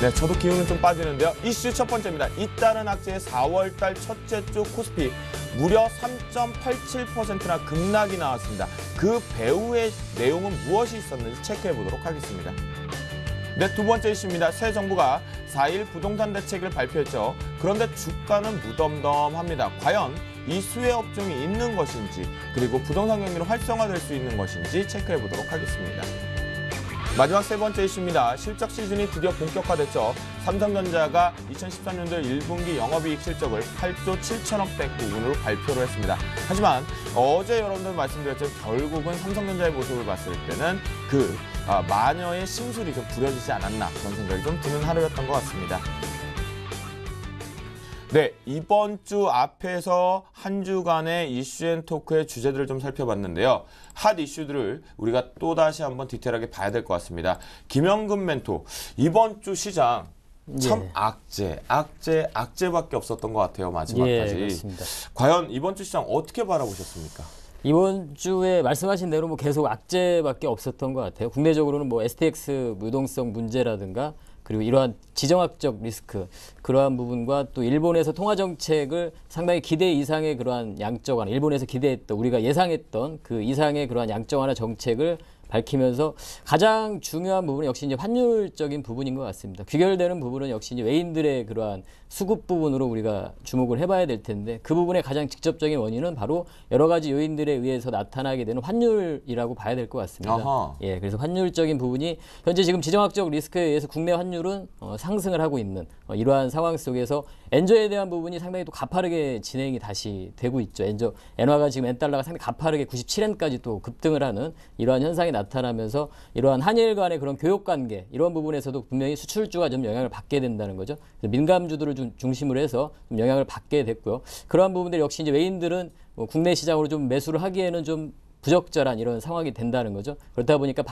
네, 저도 기운은 좀 빠지는데요. 이슈 첫 번째입니다. 잇따른 악재의 4월달 첫째 주 코스피 무려 3.87%나 급락이 나왔습니다. 그 배후의 내용은 무엇이 있었는지 체크해 보도록 하겠습니다. 네, 두 번째 이슈입니다. 새 정부가 4일 부동산 대책을 발표했죠. 그런데 주가는 무덤덤합니다. 과연 이 수혜 업종이 있는 것인지, 그리고 부동산 경기는 활성화될 수 있는 것인지 체크해 보도록 하겠습니다. 마지막 세 번째 이슈입니다. 실적 시즌이 드디어 본격화됐죠. 삼성전자가 2013년도 1분기 영업이익 실적을 8조 7천억대 부분으로 발표를 했습니다. 하지만 어제 여러분들 말씀드렸죠. 결국은 삼성전자의 모습을 봤을 때는 마녀의 심술이 좀 부려지지 않았나, 그런 생각이 좀 드는 하루였던 것 같습니다. 네, 이번 주 앞에서 한 주간의 이슈앤토크의 주제들을 좀 살펴봤는데요. 핫 이슈들을 우리가 또다시 한번 디테일하게 봐야 될 것 같습니다. 김영금 멘토, 이번 주 시장 참 악재밖에 없었던 것 같아요, 마지막까지. 그렇습니다. 과연 이번 주 시장 어떻게 바라보셨습니까? 이번 주에 말씀하신 대로 계속 악재밖에 없었던 것 같아요. 국내적으로는 STX 유동성 문제라든가, 그리고 이러한 지정학적 리스크, 그러한 부분과 또 일본에서 통화 정책을 상당히 기대 이상의 그러한 양적 완화, 일본에서 기대했던, 우리가 예상했던 그 이상의 그러한 양적 완화 정책을 밝히면서 가장 중요한 부분은 역시 이제 환율적인 부분인 것 같습니다. 귀결되는 부분은 역시 이제 외인들의 그러한 수급 부분으로 우리가 주목을 해봐야 될 텐데, 그 부분의 가장 직접적인 원인은 바로 여러 가지 요인들에 의해서 나타나게 되는 환율이라고 봐야 될 것 같습니다. 아하. 예, 그래서 환율적인 부분이 현재 지금 지정학적 리스크에 의해서 국내 환율은 상승을 하고 있는 이러한 상황 속에서 엔저에 대한 부분이 상당히 또 가파르게 진행이 다시 되고 있죠. 엔화가 지금 엔달러가 상당히 가파르게 97엔까지 또 급등을 하는 이러한 현상이 나타나면서 이러한 한일 간의 그런 교역 관계, 이런 부분에서도 분명히 수출주가 좀 영향을 받게 된다는 거죠. 민감주들을 좀 중심으로 해서 좀 영향을 받게 됐고요. 그러한 부분들이 역시 이제 외인들은 국내 시장으로 좀 매수를 하기에는 좀 부적절한 이런 상황이 된다는 거죠. 그렇다 보니까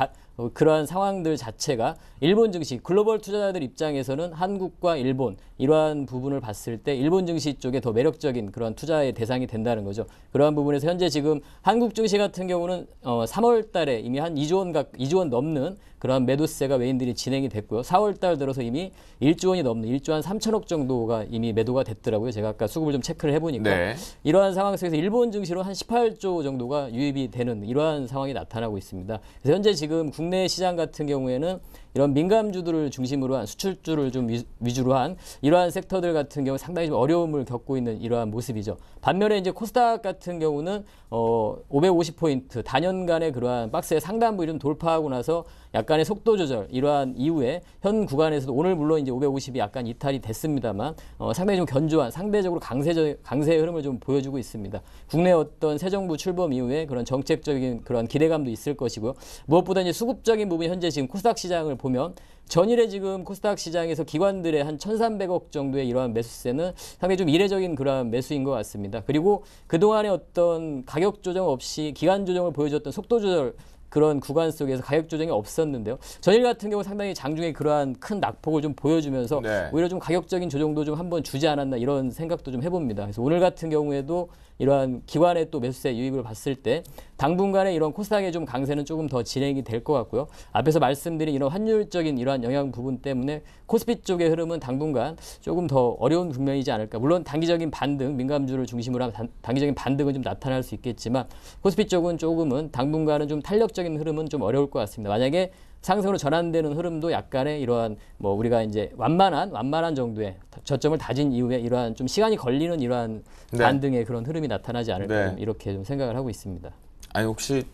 그러한 상황들 자체가 일본 증시, 글로벌 투자자들 입장에서는 한국과 일본, 이러한 부분을 봤을 때 일본 증시 쪽에 더 매력적인 그런 투자의 대상이 된다는 거죠. 그러한 부분에서 현재 지금 한국 증시 같은 경우는 3월 달에 이미 한 2조 원 넘는 그러한 매도세가 외인들이 진행이 됐고요. 4월 달 들어서 이미 1조 원이 넘는 1조 한 3천억 정도가 이미 매도가 됐더라고요. 제가 아까 수급을 좀 체크를 해보니까. 네. 이러한 상황 속에서 일본 증시로 한 18조 정도가 유입이 되는 이러한 상황이 나타나고 있습니다. 그래서 현재 지금 국내 시장 같은 경우에는 이런 민감주들을 중심으로 한 수출주를 좀 위주로 한 이러한 섹터들 같은 경우 상당히 좀 어려움을 겪고 있는 이러한 모습이죠. 반면에 이제 코스닥 같은 경우는 550포인트 단연간의 그러한 박스의 상단부를 좀 돌파하고 나서 약간의 속도 조절, 이러한 이후에 현 구간에서도 오늘 물론 이제 550이 약간 이탈이 됐습니다만 상당히 좀 견조한 상대적으로 강세의 흐름을 좀 보여주고 있습니다. 국내 어떤 새 정부 출범 이후에 그런 정책적인 그런 기대감도 있을 것이고요. 무엇보다 이제 수급적인 부분이 현재 지금 코스닥 시장을 보면 전일에 지금 코스닥 시장에서 기관들의 한 1,300억 정도의 이러한 매수세는 상당히 좀 이례적인 그러한 매수인 것 같습니다. 그리고 그동안의 어떤 가격 조정 없이 기간 조정을 보여줬던 속도 조절, 그런 구간 속에서 가격 조정이 없었는데요. 전일 같은 경우 상당히 장중에 그러한 큰 낙폭을 좀 보여주면서 네. 오히려 좀 가격적인 조정도 좀 한번 주지 않았나, 이런 생각도 좀 해봅니다. 그래서 오늘 같은 경우에도 이러한 기관의 또 매수세 유입을 봤을 때 당분간의 이런 코스닥의 좀 강세는 조금 더 진행이 될 것 같고요. 앞에서 말씀드린 이런 환율적인 이러한 영향 부분 때문에 코스피 쪽의 흐름은 당분간 조금 더 어려운 국면이지 않을까. 물론 단기적인 반등, 민감주를 중심으로 한 단기적인 반등은 좀 나타날 수 있겠지만 코스피 쪽은 조금은 당분간은 좀 탄력적인 흐름은 좀 어려울 것 같습니다. 만약에 상승으로 전환되는 흐름도 약간의 이러한 우리가 이제 완만한 정도의 저점을 다진 이후에 이러한 좀 시간이 걸리는 이러한 반등의 그런 흐름이 나타나지 않을까, 좀 이렇게 좀 생각을 하고 있습니다. 아니, 혹시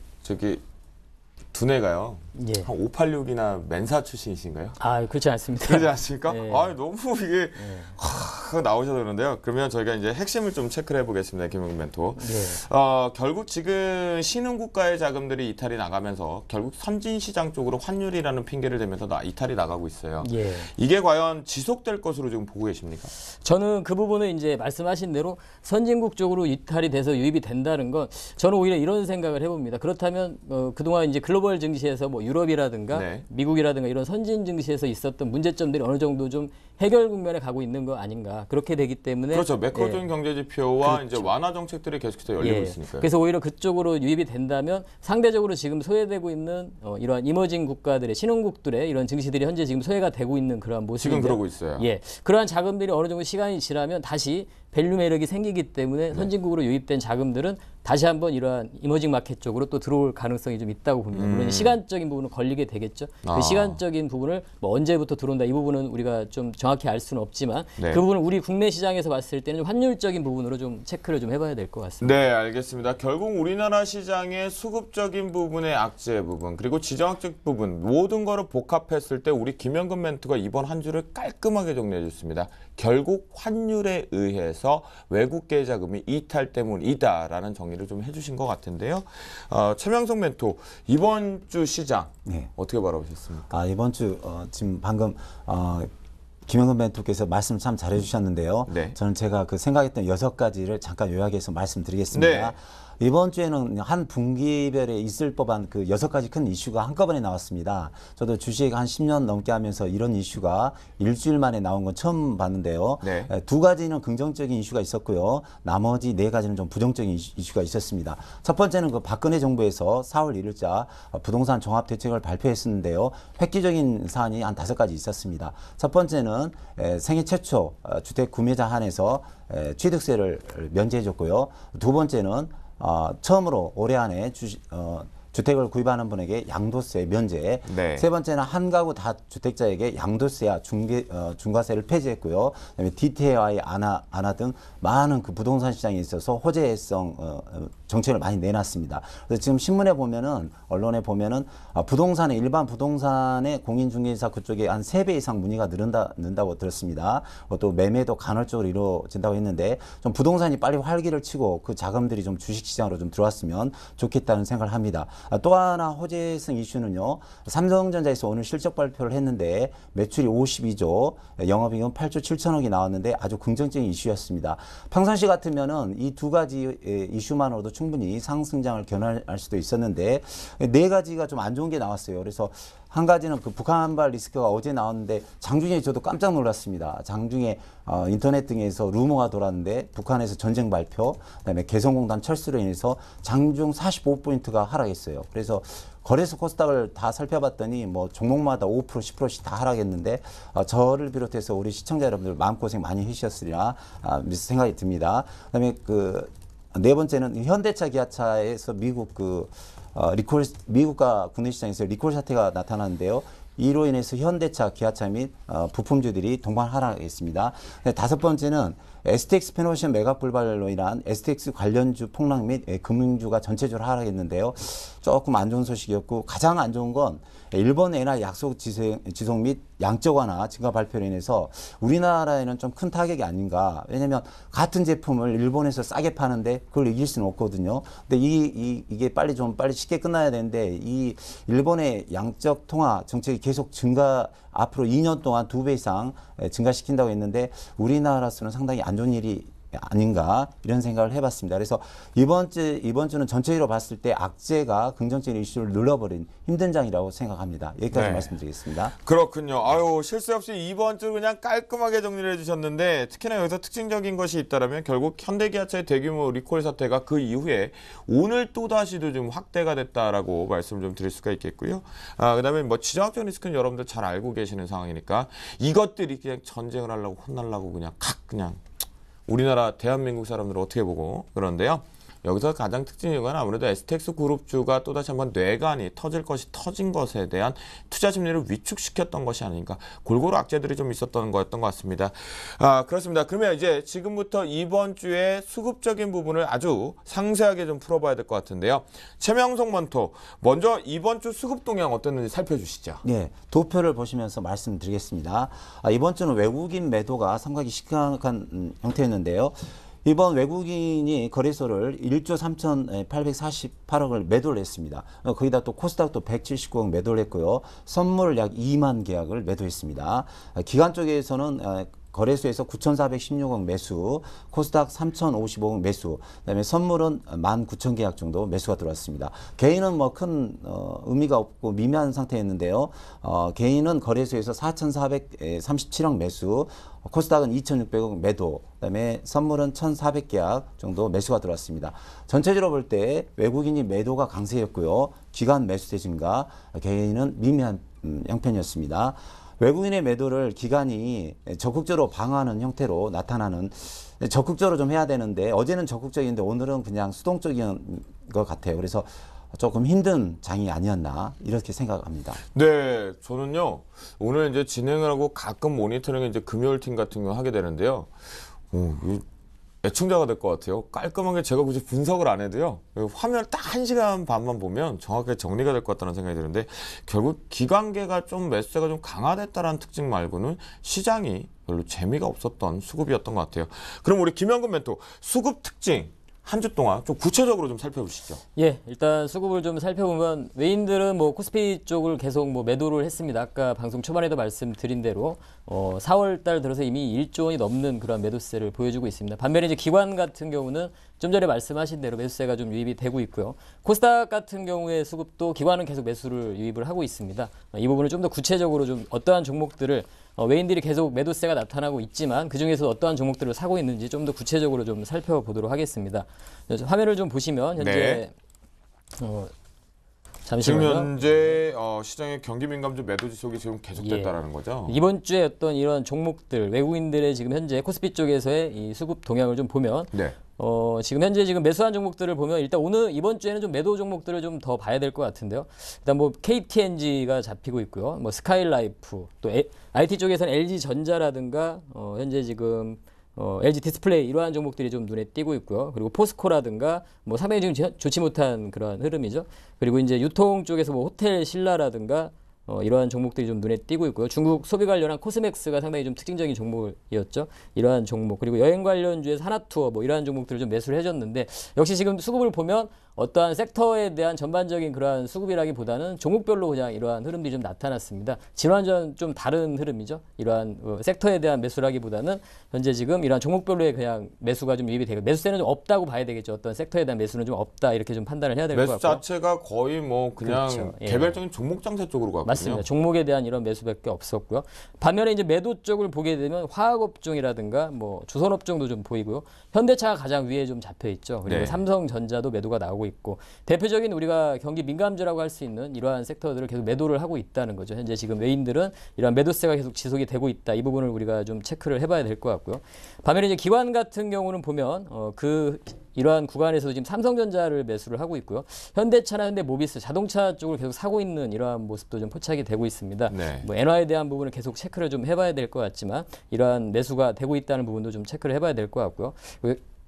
두뇌가요. 예. 한 586이나 멘사 출신이신가요? 아, 그렇지 않습니다. 그러지 않습니까? 예. 아, 너무 이게 나오셔서 그런데요. 그러면 저희가 이제 핵심을 좀 체크를 해보겠습니다, 김용민 멘토. 예. 결국 지금 신흥국가의 자금들이 이탈이 나가면서 결국 선진시장 쪽으로 환율이라는 핑계를 대면서 이탈이 나가고 있어요. 예. 이게 과연 지속될 것으로 지금 보고 계십니까? 저는 그 부분은 이제 말씀하신 대로 선진국 쪽으로 이탈이 돼서 유입이 된다는 건 저는 오히려 이런 생각을 해봅니다. 그렇다면 그동안 이제 글로벌 증시에서 유럽이라든가 미국이라든가 이런 선진 증시에서 있었던 문제점들이 어느 정도 좀 해결 국면에 가고 있는 거 아닌가 그렇게 되기 때문에 그렇죠. 매크로적인 경제 지표와 그렇죠. 이제 완화 정책들이 계속해서 열리고 예. 있으니까요. 그래서 오히려 그쪽으로 유입이 된다면 상대적으로 지금 소외되고 있는 이러한 이머징 국가들의 신흥국들의 이런 증시들이 현재 지금 소외가 되고 있는 그러한 모습인데 지금 그러고 있어요. 예, 그러한 자금들이 어느 정도 시간이 지나면 다시 밸류 매력이 생기기 때문에 선진국으로 유입된 자금들은 다시 한번 이러한 이머징 마켓 쪽으로 또 들어올 가능성이 좀 있다고 봅니다. 물론 시간적인 부분은 걸리게 되겠죠. 그 시간적인 부분을 뭐 언제부터 들어온다 이 부분은 우리가 좀 정확히 알 수는 없지만 네. 그 부분은 우리 국내 시장에서 봤을 때는 환율적인 부분으로 좀 체크를 좀 해봐야 될 것 같습니다. 네, 알겠습니다. 결국 우리나라 시장의 수급적인 부분의 악재 부분 그리고 지정학적 부분 모든 거를 복합했을 때 우리 김영근 멘토가 이번 한 주를 깔끔하게 정리해 줬습니다. 결국 환율에 의해서 외국계 자금이 이탈 때문이다라는 정리를 좀 해주신 것 같은데요. 최명석 멘토 이번 주 시장 네. 어떻게 바라보셨습니까? 이번 주 지금 방금 김영근 멘토께서 말씀 참 잘해주셨는데요. 네. 저는 제가 그 생각했던 6가지를 잠깐 요약해서 말씀드리겠습니다. 네. 이번 주에는 한 분기별에 있을 법한 그 6가지 큰 이슈가 한꺼번에 나왔습니다. 저도 주식 한 10년 넘게 하면서 이런 이슈가 일주일 만에 나온 건 처음 봤는데요. 네. 2가지는 긍정적인 이슈가 있었고요. 나머지 4가지는 좀 부정적인 이슈가 있었습니다. 첫 번째는 그 박근혜 정부에서 4월 1일자 부동산 종합대책을 발표했었는데요. 획기적인 사안이 한 5가지 있었습니다. 첫 번째는 생애 최초 주택 구매자 한해서 취득세를 면제해줬고요. 두 번째는 처음으로 올해 안에 주택을 구입하는 분에게 양도세 면제. 네. 세 번째는 한 가구 다주택자에게 양도세와 중과세를 폐지했고요. 그다음에 DTI 안화 등 많은 그 부동산 시장에 있어서 호재성 정책을 많이 내놨습니다. 그래서 지금 신문에 보면은 언론에 보면은 일반 부동산의 공인중개사 그쪽에 한 3배 이상 문의가 는다고 들었습니다. 또 매매도 간헐적으로 이루어진다고 했는데 좀 부동산이 빨리 활기를 치고 그 자금들이 좀 주식시장으로 좀 들어왔으면 좋겠다는 생각을 합니다. 또 하나 호재성 이슈는요. 삼성전자에서 오늘 실적 발표를 했는데 매출이 52조, 영업이익은 8조 7천억이 나왔는데 아주 긍정적인 이슈였습니다. 평상시 같으면은 이 2가지 이슈만으로도 충분히 상승장을 견할 수도 있었는데 4가지가 좀 안 좋은 게 나왔어요. 그래서 한 가지는 그 북한발 리스크가 어제 나왔는데 장중에 저도 깜짝 놀랐습니다. 장중에 인터넷 등에서 루머가 돌았는데 북한에서 전쟁 발표, 그다음에 개성공단 철수로 인해서 장중 45포인트가 하락했어요. 그래서 거래소 코스닥을 다 살펴봤더니 뭐 종목마다 5%, 10%씩 다 하락했는데 저를 비롯해서 우리 시청자 여러분들 마음고생 많이 해주셨으리라 생각이 듭니다. 그다음에 그 네 번째는 현대차, 기아차에서 미국과 국내 시장에서 리콜 사태가 나타났는데요. 이로 인해서 현대차, 기아차 및 부품주들이 동반 하락했습니다. 5번째는 STX 페노션 매각 불발로 인한 STX 관련주 폭락 및 금융주가 전체적으로 하락했는데요. 조금 안 좋은 소식이었고 가장 안 좋은 건 일본 엔화 약속 지속 및 양적 완화 증가 발표로 인해서 우리나라에는 좀 큰 타격이 아닌가. 왜냐하면 같은 제품을 일본에서 싸게 파는데 그걸 이길 수는 없거든요. 근데 이게 빨리 쉽게 끝나야 되는데 이 일본의 양적 통화 정책이 계속 앞으로 2년 동안 2배 이상 증가시킨다고 했는데 우리나라로서는 상당히 안 좋은 일이 아닌가 이런 생각을 해봤습니다. 그래서 이번 주는 전체적으로 봤을 때 악재가 긍정적인 이슈를 눌러버린 힘든 장이라고 생각합니다. 여기까지 네. 말씀드리겠습니다. 그렇군요. 실수 없이 이번 주 그냥 깔끔하게 정리를 해주셨는데 특히나 여기서 특징적인 것이 있다면 결국 현대기아차의 대규모 리콜 사태가 그 이후에 오늘 또다시도 좀 확대가 됐다라고 말씀을 좀 드릴 수가 있겠고요. 그다음에 뭐 지정학적 리스크는 여러분들 잘 알고 계시는 상황이니까 이것들이 그냥 전쟁을 하려고 혼날라고 그냥 우리나라 대한민국 사람들을 어떻게 보고 그런데요. 여기서 가장 특징인 건 아무래도 STX 그룹주가 또다시 한번 뇌관이 터질 것이 터진 것에 대한 투자 심리를 위축시켰던 것이 아닌가. 골고루 악재들이 좀 있었던 거였던 것 같습니다. 그렇습니다. 그러면 이제 지금부터 이번 주에 수급적인 부분을 아주 상세하게 좀 풀어봐야 될 것 같은데요. 최명석 멘토, 먼저 이번 주 수급 동향 어땠는지 살펴주시죠. 네, 도표를 보시면서 말씀드리겠습니다. 이번 주는 외국인 매도가 상당히 심각한 형태였는데요. 이번 외국인이 거래소를 1조 3,848억을 매도를 했습니다. 거기다 또 코스닥도 179억 매도를 했고요. 선물을 약 2만 계약을 매도했습니다. 기관 쪽에서는 거래소에서 9,416억 매수, 코스닥 3,055억 매수, 그다음에 선물은 19,000계약 정도 매수가 들어왔습니다. 개인은 뭐 큰 의미가 없고 미미한 상태였는데요. 개인은 거래소에서 4,437억 매수, 코스닥은 2,600억 매도, 그다음에 선물은 1,400계약 정도 매수가 들어왔습니다. 전체적으로 볼 때 외국인이 매도가 강세였고요. 기관 매수세 증가, 개인은 미미한 양편이었습니다. 외국인의 매도를 기관이 적극적으로 방어하는 형태로 나타나는, 적극적으로 좀 해야 되는데 어제는 적극적인데 오늘은 그냥 수동적인 것 같아요. 그래서 조금 힘든 장이 아니었나 이렇게 생각합니다. 네, 저는요 오늘 이제 진행을 하고 가끔 모니터링 이제 금요일 팀 같은 거 하게 되는데요. 애청자가 될 것 같아요. 깔끔하게 제가 굳이 분석을 안 해도요. 화면 딱 1시간 반만 보면 정확하게 정리가 될 것 같다는 생각이 드는데 결국 기관계가 좀 매수세가 좀 강화됐다는 특징 말고는 시장이 별로 재미가 없었던 수급이었던 것 같아요. 그럼 우리 김현근 멘토 수급 특징 한 주 동안 좀 구체적으로 좀 살펴보시죠. 예, 일단 수급을 좀 살펴보면 외인들은 뭐 코스피 쪽을 계속 뭐 매도를 했습니다. 아까 방송 초반에도 말씀드린 대로 4월 달 들어서 이미 1조 원이 넘는 그런 매도세를 보여주고 있습니다. 반면에 이제 기관 같은 경우는 좀 전에 말씀하신 대로 매수세가 좀 유입이 되고 있고요. 코스닥 같은 경우에 수급도 기관은 계속 매수를 유입을 하고 있습니다. 이 부분을 좀 더 구체적으로 좀 어떠한 종목들을 외인들이 계속 매도세가 나타나고 있지만 그중에서 어떠한 종목들을 사고 있는지 좀 더 구체적으로 좀 살펴보도록 하겠습니다. 화면을 좀 보시면 현재 지금 잠시만요. 현재 시장의 경기 민감주 매도 지속이 지금 계속됐다라는 거죠. 이번 주에 어떤 이런 종목들 외국인들의 지금 현재 코스피 쪽에서의 이 수급 동향을 좀 보면 네. 지금 현재 지금 매수한 종목들을 보면 일단 이번 주에는 좀 매도 종목들을 좀 더 봐야 될 것 같은데요. 일단 뭐 KTNG가 잡히고 있고요. 뭐 스카이라이프 또 IT 쪽에서는 LG전자라든가 현재 지금 LG 디스플레이 이러한 종목들이 좀 눈에 띄고 있고요. 그리고 포스코라든가 뭐 상당히 지금 좋지 못한 그런 흐름이죠. 그리고 이제 유통 쪽에서 뭐 호텔 신라라든가 이러한 종목들이 좀 눈에 띄고 있고요. 중국 소비 관련한 코스맥스가 상당히 좀 특징적인 종목이었죠. 이러한 종목 그리고 여행 관련주에서 하나투어 뭐 이러한 종목들을 좀 매수를 해줬는데 역시 지금 수급을 보면 어떠한 섹터에 대한 전반적인 그러한 수급이라기보다는 종목별로 그냥 이러한 흐름들이 좀 나타났습니다. 지난주와는 좀 다른 흐름이죠. 이러한 섹터에 대한 매수라기보다는 현재 지금 이러한 종목별로의 그냥 매수가 좀 유입이 되고 매수세는 좀 없다고 봐야 되겠죠. 어떤 섹터에 대한 매수는 좀 없다 이렇게 좀 판단을 해야 될 것 같고요. 매수 자체가 거의 뭐 그냥 그렇죠. 예. 개별적인 종목 장세 쪽으로 갔거든요. 맞습니다. 종목에 대한 이런 매수밖에 없었고요. 반면에 이제 매도 쪽을 보게 되면 화학업종이라든가 뭐 조선업종도 좀 보이고요. 현대차가 가장 위에 좀 잡혀 있죠. 그리고 네. 삼성전자도 매도가 나오고 있고 대표적인 우리가 경기 민감주라고 할 수 있는 이러한 섹터들을 계속 매도를 하고 있다는 거죠. 현재 지금 외인들은 이러한 매도세가 계속 지속이 되고 있다. 이 부분을 우리가 좀 체크를 해봐야 될 것 같고요. 반면에 이제 기관 같은 경우는 보면 이러한 구간에서 지금 삼성전자를 매수를 하고 있고요. 현대차나 현대모비스 자동차 쪽을 계속 사고 있는 이러한 모습도 좀 포착이 되고 있습니다. 네. 뭐 엔화에 대한 부분을 계속 체크를 좀 해봐야 될 것 같지만 이러한 매수가 되고 있다는 부분도 좀 체크를 해봐야 될 것 같고요.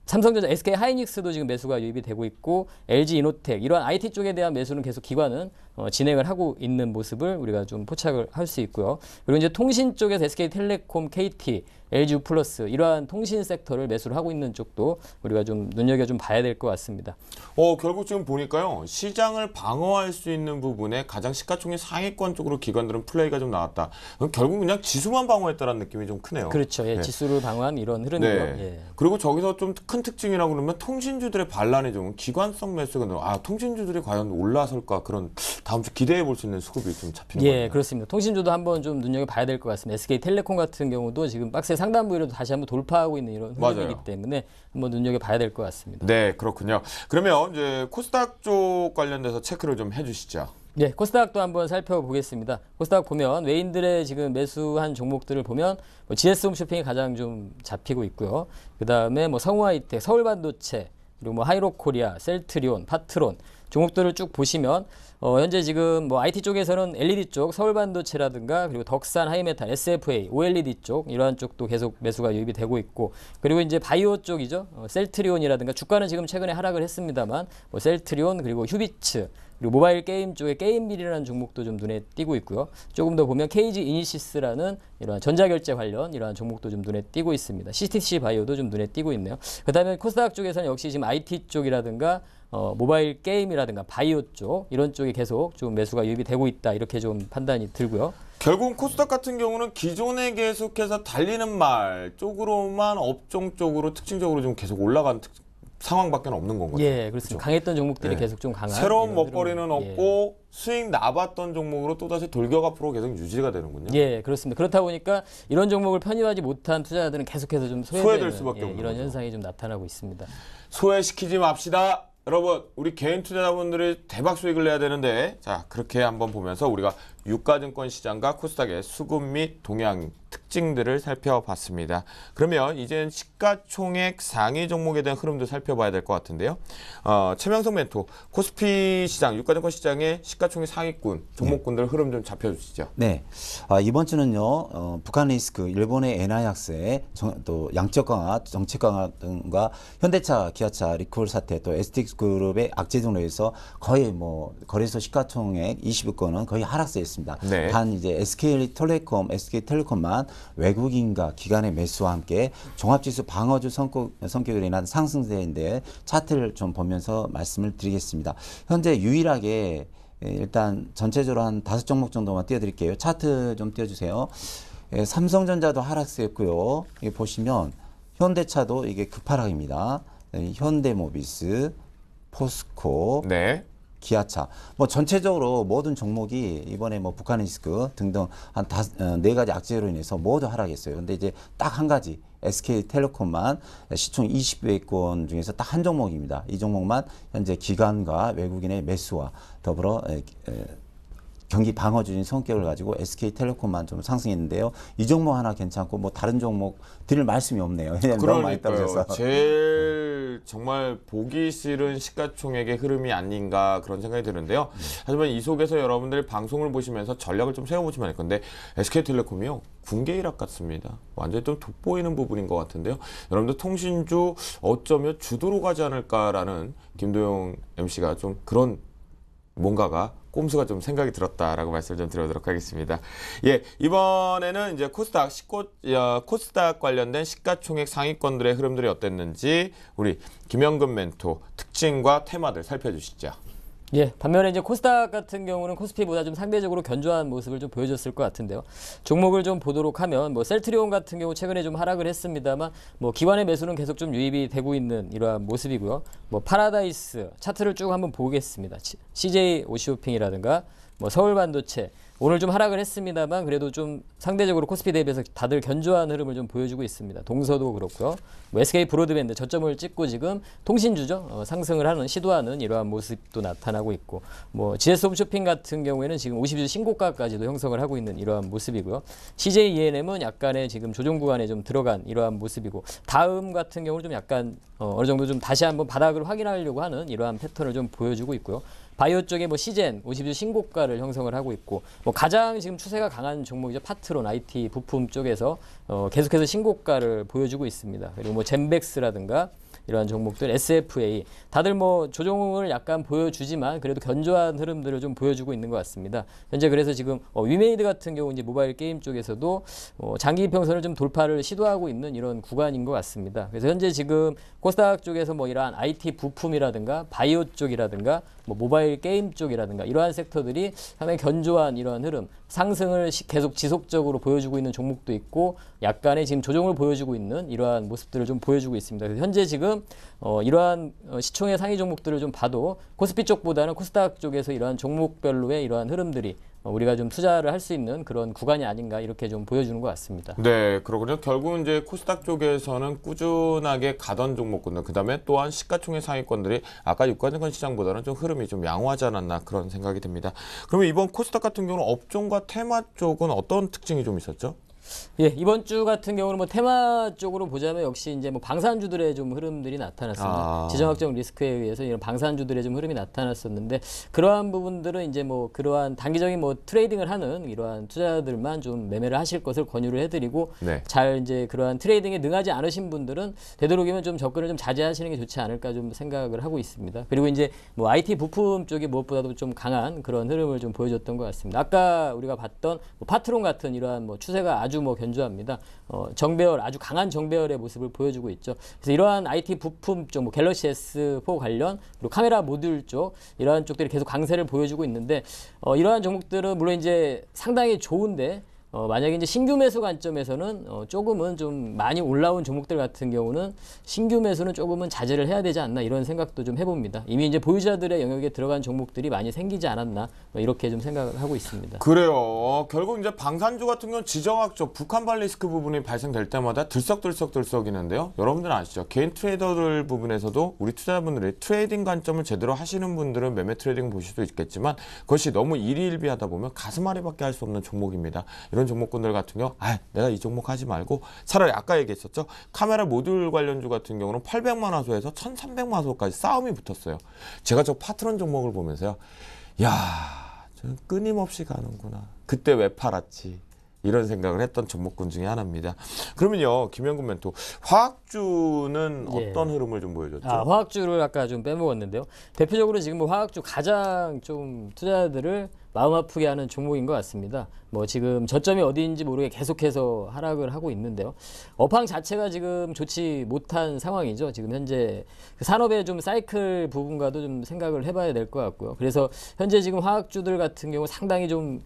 삼성전자, SK 하이닉스도 지금 매수가 유입이 되고 있고 LG 이노텍 이러한 IT 쪽에 대한 매수는 계속 기관은 진행을 하고 있는 모습을 우리가 좀 포착을 할 수 있고요. 그리고 이제 통신 쪽에서 SK텔레콤, KT, LG유플러스 이러한 통신 섹터를 매수를 하고 있는 쪽도 우리가 좀 눈여겨 좀 봐야 될 것 같습니다. 결국 지금 보니까요. 시장을 방어할 수 있는 부분에 가장 시가총액 상위권 쪽으로 기관들은 플레이가 좀 나왔다. 결국 그냥 지수만 방어했다는 느낌이 좀 크네요. 그렇죠. 예, 네. 지수를 방어한 이런 흐름이고요. 네. 예. 그리고 저기서 좀 큰 특징이라고 그러면 통신주들의 반란이 좀 기관성 매수가 통신주들이 과연 올라설까 그런 다음 주 기대해 볼 수 있는 수급이 좀 잡히는 거예요. 예, 그렇습니다. 통신주도 한번 좀 눈여겨 봐야 될 것 같습니다. SK텔레콤 같은 경우도 지금 박스의 상단 부위로도 다시 한번 돌파하고 있는 이런 흐름이기 맞아요. 때문에 한번 눈여겨 봐야 될 것 같습니다. 네, 그렇군요. 그러면 이제 코스닥 쪽 관련돼서 체크를 좀 해주시죠. 네, 코스닥도 한번 살펴보겠습니다. 코스닥 보면 외인들의 지금 매수한 종목들을 보면 GS홈쇼핑이 가장 좀 잡히고 있고요. 그 다음에 뭐 성우하이텍, 서울반도체, 그리고 뭐 하이로코리아, 셀트리온, 파트론 종목들을 쭉 보시면 현재 지금 뭐 IT 쪽에서는 LED 쪽, 서울반도체라든가 그리고 덕산, 하이메탈, SFA, OLED 쪽 이러한 쪽도 계속 매수가 유입이 되고 있고 그리고 이제 바이오 쪽이죠. 셀트리온이라든가 주가는 지금 최근에 하락을 했습니다만 뭐 셀트리온 그리고 휴비츠 그리고 모바일 게임 쪽에 게임빌이라는 종목도 좀 눈에 띄고 있고요. 조금 더 보면 KG 이니시스라는 이러한 전자결제 관련 이러한 종목도 좀 눈에 띄고 있습니다. CTC 바이오도 좀 눈에 띄고 있네요. 그다음에 코스닥 쪽에서는 역시 지금 IT 쪽이라든가 모바일 게임이라든가 바이오 쪽 이런 쪽이 계속 좀 매수가 유입이 되고 있다 이렇게 좀 판단이 들고요. 결국 코스닥 같은 경우는 기존에 계속해서 달리는 말 쪽으로만 업종 쪽으로 특징적으로 좀 계속 올라간 상황밖에 없는 건 같아요. 예, 그렇습니다. 그렇죠? 강했던 종목들이 네. 계속 좀 강한 새로운 이런 먹거리는 흐름. 예. 없고 수익 나봤던 종목으로 또다시 돌격 앞으로 계속 유지가 되는군요. 예, 그렇습니다. 그렇다 보니까 이런 종목을 편입하지 못한 투자자들은 계속해서 좀 소외될 수밖에 없는 이런 거죠. 현상이 좀 나타나고 있습니다. 소외시키지 맙시다. 여러분, 우리 개인 투자자분들이 대박 수익을 내야 되는데, 자, 그렇게 한번 보면서 우리가 유가증권 시장과 코스닥의 수급 및 동향 특징들을 살펴봤습니다. 그러면 이제는 시가총액 상위 종목에 대한 흐름도 살펴봐야 될 것 같은데요. 최명석 멘토, 코스피 시장, 유가증권 시장의 시가총액 상위군, 종목군들 흐름 좀 잡혀주시죠. 네, 이번 주는요, 북한 리스크, 일본의 엔화 약세, 또 양적 강화, 정책 강화 등과 현대차, 기아차 리콜 사태, 또 STX그룹의 악재 등으로 해서 거의 뭐 거래소 시가총액 20위권은 거의 하락세였습니다. 네. 단 이제 SK텔레콤만 외국인과 기관의 매수와 함께 종합지수 방어주 성격으로 인한 상승세인데 차트를 좀 보면서 말씀을 드리겠습니다. 현재 유일하게 일단 전체적으로 한 5종목 정도만 띄워드릴게요. 차트 좀 띄워주세요. 삼성전자도 하락세였고요. 여기 보시면 현대차도 이게 급하락입니다. 현대모비스, 포스코, 네. 기아차, 뭐 전체적으로 모든 종목이 이번에 뭐 북한 리스크 등등 한 4가지 악재로 인해서 모두 하락했어요. 근데 이제 딱 한 가지 SK텔레콤만 시총 20위권 중에서 딱 한 종목입니다. 이 종목만 현재 기관과 외국인의 매수와 더불어 경기 방어주의 성격을 가지고 SK텔레콤만 좀 상승했는데요. 이 종목 하나 괜찮고 뭐 다른 종목 드릴 말씀이 없네요. 왜냐하면 너무 많이 떨어져서. 제일 정말 보기 싫은 시가총액의 흐름이 아닌가 그런 생각이 드는데요. 하지만 이 속에서 여러분들이 방송을 보시면서 전략을 좀 세워보시면 할 건데 SK텔레콤이요. 군계 일학 같습니다. 완전히 좀 돋보이는 부분인 것 같은데요. 여러분들 통신주 어쩌면 주도로 가지 않을까라는 김도영 MC가 좀 그런 뭔가가 꼼수가 좀 생각이 들었다라고 말씀을 좀 드리도록 하겠습니다. 예, 이번에는 이제 코스닥 관련된 시가총액 상위권들의 흐름들이 어땠는지 우리 김영근 멘토 특징과 테마들 살펴주시죠. 예, 반면에 이제 코스닥 같은 경우는 코스피보다 좀 상대적으로 견조한 모습을 좀 보여줬을 것 같은데요. 종목을 좀 보도록 하면 뭐 셀트리온 같은 경우 최근에 좀 하락을 했습니다만 뭐 기관의 매수는 계속 좀 유입이 되고 있는 이러한 모습이고요. 뭐 파라다이스 차트를 쭉 한번 보겠습니다. CJ 오시오핑이라든가 뭐 서울반도체 오늘 좀 하락을 했습니다만 그래도 좀 상대적으로 코스피 대비해서 다들 견조한 흐름을 좀 보여주고 있습니다. 동서도 그렇고요. 뭐 SK 브로드밴드 저점을 찍고 지금 통신주죠. 상승을 하는 시도하는 이러한 모습도 나타나고 있고 뭐 GS 홈쇼핑 같은 경우에는 지금 50주 신고가까지도 형성을 하고 있는 이러한 모습이고요. CJ ENM은 약간의 지금 조정 구간에 좀 들어간 이러한 모습이고 다음 같은 경우는 좀 약간 어느 정도 좀 다시 한번 바닥을 확인하려고 하는 이러한 패턴을 좀 보여주고 있고요. 바이오 쪽에 뭐 시젠 50주 신고가를 형성을 하고 있고 뭐 가장 지금 추세가 강한 종목이죠. 파트론 IT 부품 쪽에서 계속해서 신고가를 보여주고 있습니다. 그리고 뭐 젠백스라든가 이러한 종목들 SFA 다들 뭐 조정을 약간 보여주지만 그래도 견조한 흐름들을 좀 보여주고 있는 것 같습니다. 현재 그래서 지금 위메이드 같은 경우 이제 모바일 게임 쪽에서도 장기 평선을 좀 돌파를 시도하고 있는 이런 구간인 것 같습니다. 그래서 현재 지금 코스닥 쪽에서 뭐 이러한 IT 부품이라든가 바이오 쪽이라든가 뭐 모바일 게임 쪽이라든가 이러한 섹터들이 상당히 견조한 이러한 흐름 상승을 계속 지속적으로 보여주고 있는 종목도 있고 약간의 지금 조정을 보여주고 있는 이러한 모습들을 좀 보여주고 있습니다. 그래서 현재 지금 이러한 시총의 상위 종목들을 좀 봐도 코스피 쪽보다는 코스닥 쪽에서 이러한 종목별로의 이러한 흐름들이 우리가 좀 투자를 할 수 있는 그런 구간이 아닌가 이렇게 좀 보여주는 것 같습니다. 네, 그렇군요. 결국은 이제 코스닥 쪽에서는 꾸준하게 가던 종목군들, 그다음에 또한 시가총액 상위권들이 아까 유가증권 시장보다는 좀 흐름이 좀 양호하지 않았나 그런 생각이 듭니다. 그러면 이번 코스닥 같은 경우는 업종과 테마 쪽은 어떤 특징이 좀 있었죠? 예, 이번 주 같은 경우는 뭐 테마 쪽으로 보자면 역시 이제 뭐 방산주들의 좀 흐름들이 나타났습니다. 지정학적 리스크에 의해서 이런 방산주들의 좀 흐름이 나타났었는데 그러한 부분들은 이제 뭐 그러한 단기적인 뭐 트레이딩을 하는 이러한 투자자들만 좀 매매를 하실 것을 권유를 해드리고 네. 잘 이제 그러한 트레이딩에 능하지 않으신 분들은 되도록이면 좀 접근을 좀 자제하시는 게 좋지 않을까 좀 생각을 하고 있습니다. 그리고 이제 뭐 IT 부품 쪽이 무엇보다도 좀 강한 그런 흐름을 좀 보여줬던 것 같습니다. 아까 우리가 봤던 뭐 파트론 같은 이러한 뭐 추세가 아주 아주 뭐 견조합니다. 정배열 아주 강한 정배열의 모습을 보여주고 있죠. 그래서 이러한 IT 부품 쪽, 뭐 갤럭시 S4 관련 그리고 카메라 모듈 쪽 이러한 쪽들이 계속 강세를 보여주고 있는데 이러한 종목들은 물론 이제 상당히 좋은데. 만약에 이제 신규 매수 관점에서는 조금은 좀 많이 올라온 종목들 같은 경우는 신규 매수는 조금은 자제를 해야 되지 않나 이런 생각도 좀 해봅니다. 이미 이제 보유자들의 영역에 들어간 종목들이 많이 생기지 않았나 이렇게 좀 생각을 하고 있습니다. 그래요. 결국 이제 방산주 같은 경우는 지정학적 북한발 리스크 부분이 발생될 때마다 들썩들썩이는데요. 여러분들 아시죠? 개인 트레이더들 부분에서도 우리 투자자분들이 트레이딩 관점을 제대로 하시는 분들은 매매 트레이딩 보실 수 있겠지만 그것이 너무 일희일비하다 보면 가슴앓이밖에 할 수 없는 종목입니다. 이런 종목군들 같은 경우 내가 이 종목 하지 말고 차라리 아까 얘기했었죠. 카메라 모듈 관련주 같은 경우는 800만 화소에서 1300만 화소까지 싸움이 붙었어요. 제가 저 파트넌 종목을 보면서요. 야, 저는 끊임없이 가는구나. 그때 왜 팔았지? 이런 생각을 했던 종목군 중에 하나입니다. 그러면요, 김영근 멘토, 화학주는 어떤 흐름을 좀 보여줬죠? 화학주를 아까 좀 빼먹었는데요. 대표적으로 지금 뭐 화학주 가장 좀 투자자들을 마음 아프게 하는 종목인 것 같습니다. 뭐 지금 저점이 어디인지 모르게 계속해서 하락을 하고 있는데요. 업황 자체가 지금 좋지 못한 상황이죠. 지금 현재 그 산업의 좀 사이클 부분과도 좀 생각을 해봐야 될 것 같고요. 그래서 현재 지금 화학주들 같은 경우 상당히 좀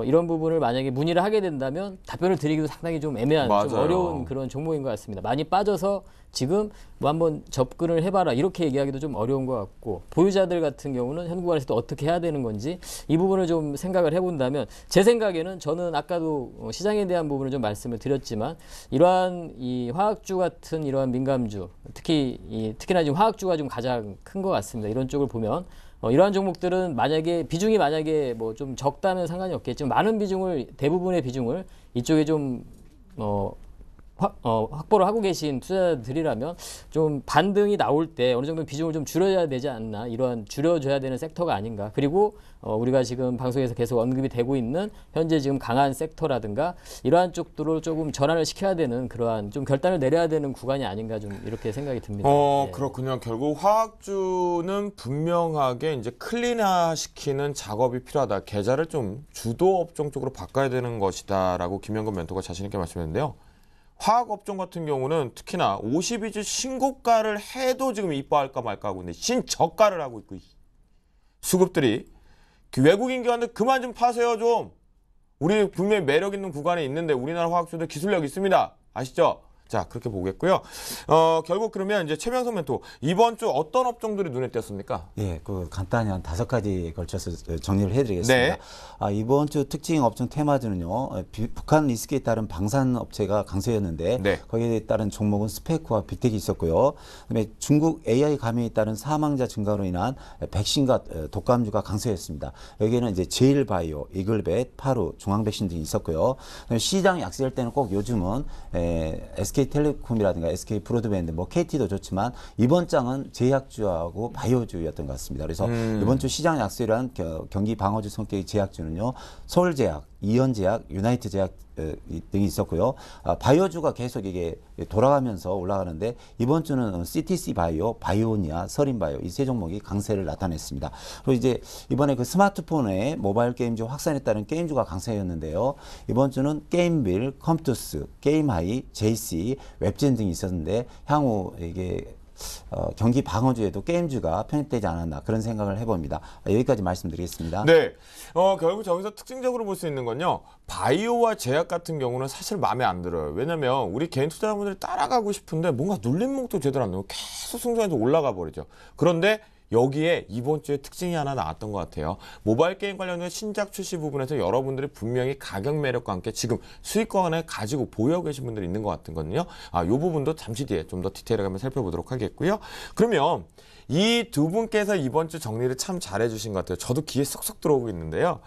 이런 부분을 만약에 문의를 하게 된다면 답변을 드리기도 상당히 좀 애매한, 좀 어려운 그런 종목인 것 같습니다. 많이 빠져서 지금 뭐 한번 접근을 해봐라 이렇게 얘기하기도 좀 어려운 것 같고 보유자들 같은 경우는 현 구간에서 또 어떻게 해야 되는 건지 이 부분을 좀 생각을 해본다면 제 생각에는 저는 아까도 시장에 대한 부분을 좀 말씀을 드렸지만 이러한 이 화학주 같은 이러한 민감주 특히나 지금 화학주가 좀 가장 큰 것 같습니다. 이런 쪽을 보면 이러한 종목들은 비중이 뭐 좀 적다면 상관이 없겠지만 많은 비중을 대부분의 비중을 이쪽에 좀 확보를 하고 계신 투자자들이라면 좀 반등이 나올 때 어느 정도 비중을 좀 줄여야 되지 않나 이러한 줄여줘야 되는 섹터가 아닌가. 그리고 우리가 지금 방송에서 계속 언급이 되고 있는 현재 지금 강한 섹터라든가 이러한 쪽들을 조금 전환을 시켜야 되는 그러한 좀 결단을 내려야 되는 구간이 아닌가 좀 이렇게 생각이 듭니다. 그렇군요. 결국 화학주는 분명하게 이제 클린화 시키는 작업이 필요하다. 계좌를 좀 주도 업종 쪽으로 바꿔야 되는 것이다라고 김영근 멘토가 자신 있게 말씀했는데요. 화학업종 같은 경우는 특히나 52주 신고가를 해도 지금 이뻐할까 말까 하고 있는데 신저가를 하고 있고 수급들이 외국인 기관들 그만 좀 파세요 좀. 우리 분명히 매력 있는 구간에 있는데 우리나라 화학주들 기술력 있습니다. 아시죠? 자, 그렇게 보겠고요. 결국 그러면 이제 최명선 멘토 이번 주 어떤 업종들이 눈에 띄었습니까? 예, 간단히 한 5가지 걸쳐서 정리를 해드리겠습니다. 네. 이번 주 특징 업종 테마주는요. 북한 리스크에 따른 방산 업체가 강세였는데 네. 거기에 따른 종목은 스펙과 빅텍이 있었고요. 그다음에 중국 AI 감염에 따른 사망자 증가로 인한 백신과 독감주가 강세였습니다. 여기에는 이제 제일바이오, 이글벳, 파루, 중앙백신 등이 있었고요. 그다음에 시장 약세일 때는 꼭 요즘은 SK텔레콤이라든가 SK브로드밴드, 뭐 KT도 좋지만 이번 장은 제약주하고 바이오주였던 것 같습니다. 그래서 이번 주 시장 약세란 경기 방어주 성격의 제약주는요, 서울제약, 이현제약, 유나이트제약 등이 있었고요. 바이오주가 계속 이게 돌아가면서 올라가는데 이번 주는 CTC 바이오, 바이오니아, 서린바이오 이 세 종목이 강세를 나타냈습니다. 그리고 이제 이번에 그 스마트폰의 모바일 게임주 확산에 따른 게임주가 강세였는데요. 이번 주는 게임빌, 컴투스, 게임하이, JC, 웹젠 등이 있었는데 향후 이게 경기 방어주에도 게임주가 편입되지 않았나 그런 생각을 해봅니다. 여기까지 말씀드리겠습니다. 네, 결국 저기서 특징적으로 볼 수 있는 건요. 바이오와 제약 같은 경우는 사실 마음에 안 들어요. 왜냐면 우리 개인 투자자분들이 따라가고 싶은데 뭔가 눌림목도 제대로 안 나고 계속 승산에서 올라가 버리죠. 그런데 여기에 이번 주에 특징이 하나 나왔던 것 같아요. 모바일 게임 관련된 신작 출시 부분에서 여러분들이 분명히 가격 매력과 함께 지금 수익권을 가지고 보유하고 계신 분들이 있는 것 같거든요. 이 부분도 잠시 뒤에 좀 더 디테일하게 한번 살펴보도록 하겠고요. 그러면 이 두 분께서 이번 주 정리를 참 잘해 주신 것 같아요. 저도 귀에 쏙쏙 들어오고 있는데요.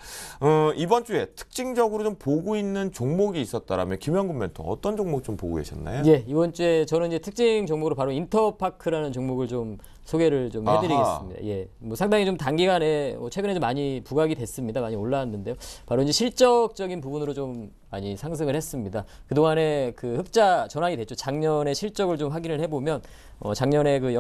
이번 주에 특징적으로 좀 보고 있는 종목이 있었다라면 김영근 멘토 어떤 종목 좀 보고 계셨나요? 예, 이번 주에 저는 이제 특징 종목으로 바로 인터파크라는 종목을 좀 소개를 좀 해드리겠습니다. 예, 뭐 상당히 좀 단기간에 최근에 좀 많이 부각이 됐습니다. 많이 올라왔는데요. 바로 이제 실적적인 부분으로 좀 많이 상승을 했습니다. 그동안에 그 흑자 전환이 됐죠. 작년에 실적을 좀 확인을 해보면 작년에 그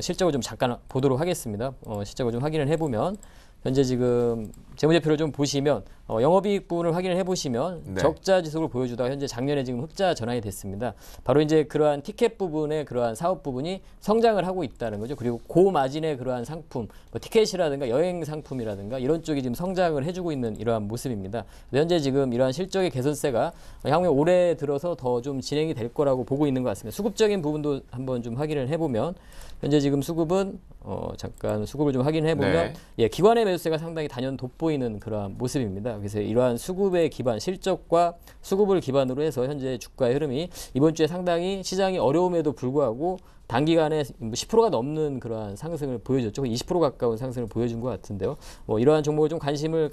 실적을 좀 잠깐 보도록 하겠습니다. 실적을 좀 확인을 해보면 현재 지금 재무제표를 좀 보시면 영업이익 부분을 확인을 해보시면 네. 적자 지속을 보여주다가 현재 작년에 지금 흑자 전환이 됐습니다. 바로 이제 그러한 티켓 부분의 그러한 사업 부분이 성장을 하고 있다는 거죠. 그리고 고마진의 그러한 상품, 뭐 티켓이라든가 여행 상품이라든가 이런 쪽이 지금 성장을 해주고 있는 이러한 모습입니다. 현재 지금 이러한 실적의 개선세가 향후에 올해 들어서 더 좀 진행이 될 거라고 보고 있는 것 같습니다. 수급적인 부분도 한번 좀 확인을 해보면 현재 지금 수급은 잠깐 수급을 좀 확인해 보면 네. 예, 기관의 매수세가 상당히 단연 돋보이는 그러한 모습입니다. 그래서 이러한 수급의 기반, 실적과 수급을 기반으로 해서 현재 주가의 흐름이 이번 주에 상당히 시장이 어려움에도 불구하고 단기간에 10%가 넘는 그러한 상승을 보여줬죠. 20% 가까운 상승을 보여준 것 같은데요. 뭐 이러한 종목을 좀 관심을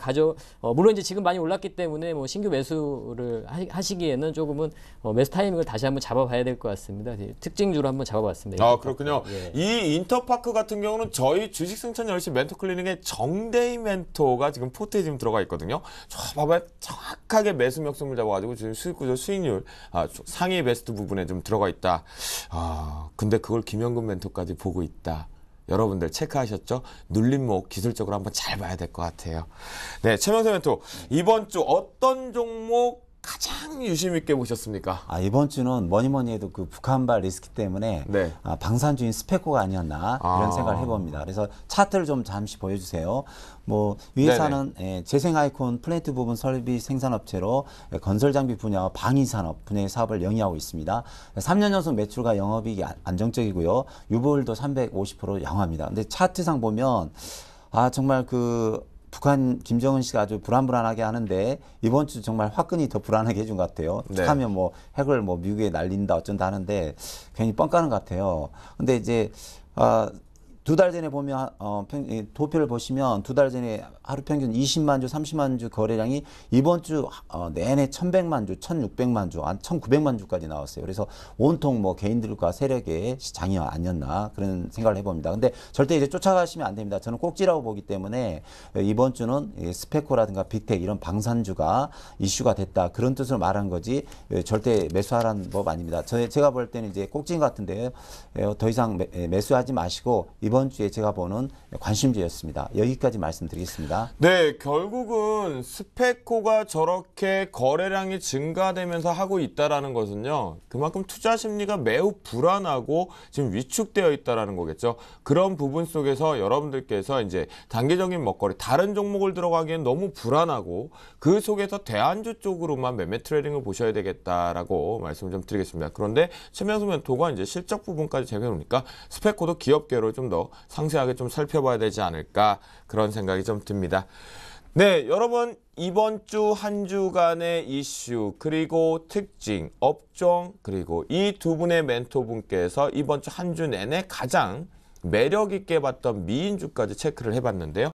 물론 이제 지금 많이 올랐기 때문에 뭐 신규 매수를 하시기에는 조금은 매수 타이밍을 다시 한번 잡아봐야 될 것 같습니다. 특징주로 한번 잡아봤습니다. 아, 그렇군요. 예. 이 인터파크 같은 경우는 저희 주식승천 열심히 멘토 클리닉의 정대희 멘토가 지금 포트에 지금 들어가 있거든요. 저 봐봐요. 정확하게 매수 명성을 잡아가지고 지금 수익구조 수익률 상위 베스트 부분에 좀 들어가 있다. 근데 그걸 김영근 멘토까지 보고 있다. 여러분들 체크하셨죠? 눌림목 기술적으로 한번 잘 봐야 될 것 같아요. 네, 최명세 멘토. 이번 주 어떤 종목 가장 유심 있게 보셨습니까? 이번 주는 뭐니 해도 그 북한발 리스크 때문에 네. 방산주인 스페코가 아니었나 이런 생각을 해봅니다. 그래서 차트를 좀 잠시 보여주세요. 뭐 이 회사는 재생 아이콘 플랜트 부분 설비 생산업체로 건설 장비 분야와 방위 산업 분야의 사업을 영위하고 있습니다. 3년 연속 매출과 영업이익이 안정적이고요. 유보율도 350% 양호합니다. 근데 차트상 보면 정말 그 북한 김정은 씨가 아주 불안불안하게 하는데 이번 주 정말 화끈히 더 불안하게 해준 것 같아요. 네. 하면 뭐 핵을 뭐 미국에 날린다 어쩐다 하는데 괜히 뻥 까는 것 같아요. 근데 이제 두 달 전에 보면 도표를 보시면 두 달 전에 하루 평균 20만 주, 30만 주 거래량이 이번 주 내내 1,100만 주, 1,600만 주, 한 1,900만 주까지 나왔어요. 그래서 온통 뭐 개인들과 세력의 장이 아니었나 그런 생각을 해봅니다. 근데 절대 이제 쫓아가시면 안 됩니다. 저는 꼭지라고 보기 때문에 이번 주는 스페코라든가 빅텍 이런 방산주가 이슈가 됐다 그런 뜻으로 말한 거지 절대 매수하라는 법 아닙니다. 제가 볼 때는 이제 꼭지인 것 같은데요. 더 이상 매수하지 마시고 이번 주에 제가 보는 관심주였습니다. 여기까지 말씀드리겠습니다. 네, 결국은 스페코가 저렇게 거래량이 증가되면서 하고 있다라는 것은요. 그만큼 투자 심리가 매우 불안하고 지금 위축되어 있다라는 거겠죠. 그런 부분 속에서 여러분들께서 이제 단기적인 먹거리, 다른 종목을 들어가기엔 너무 불안하고 그 속에서 대안주 쪽으로만 매매 트레이딩을 보셔야 되겠다라고 말씀을 좀 드리겠습니다. 그런데 최명수 멘토가 이제 실적 부분까지 제외해놓으니까 스페코도 기업계로 좀 더 상세하게 좀 살펴봐야 되지 않을까 그런 생각이 좀 듭니다. 네, 여러분 이번 주 한 주간의 이슈 그리고 특징, 업종 그리고 이 두 분의 멘토분께서 이번 주 한 주 내내 가장 매력 있게 봤던 미인주까지 체크를 해봤는데요.